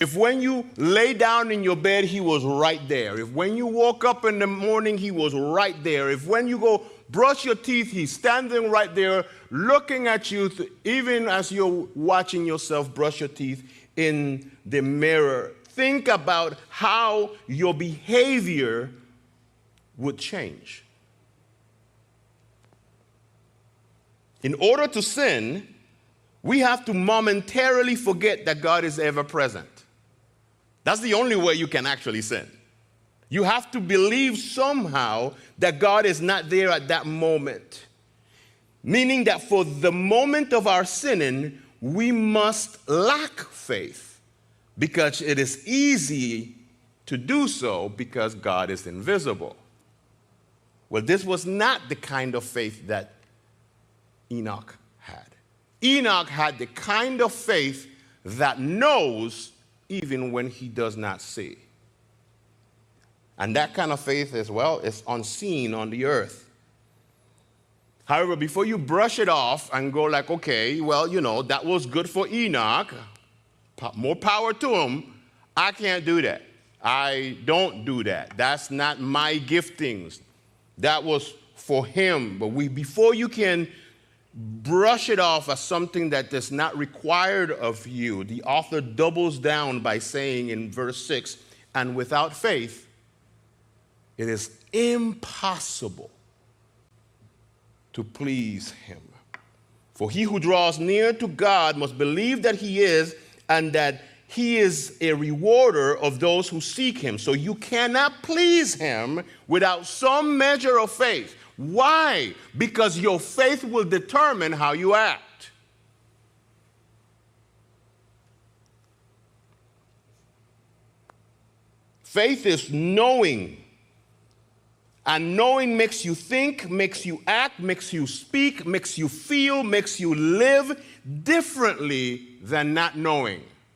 If when you lay down in your bed, he was right there. If when you woke up in the morning, he was right there. If when you go brush your teeth, he's standing right there looking at you, even as you're watching yourself brush your teeth in the mirror. Think about how your behavior would change. In order to sin, we have to momentarily forget that God is ever present. That's the only way you can actually sin. You have to believe somehow that God is not there at that moment. Meaning that for the moment of our sinning, we must lack faith, because it is easy to do so because God is invisible. Well, this was not the kind of faith that Enoch had. Enoch had the kind of faith that knows even when he does not see. And that kind of faith as well is unseen on the earth. However, before you brush it off and go like, okay, well, that was good for Enoch, more power to him, I can't do that. I don't do that. That's not my giftings. That was for him. But before you can brush it off as something that is not required of you, the author doubles down by saying in verse 6, and without faith, it is impossible to please him. For he who draws near to God must believe that he is, and that he is a rewarder of those who seek him. So you cannot please him without some measure of faith. Why? Because your faith will determine how you act. Faith is knowing. And knowing makes you think, makes you act, makes you speak, makes you feel, makes you live differently than not knowing.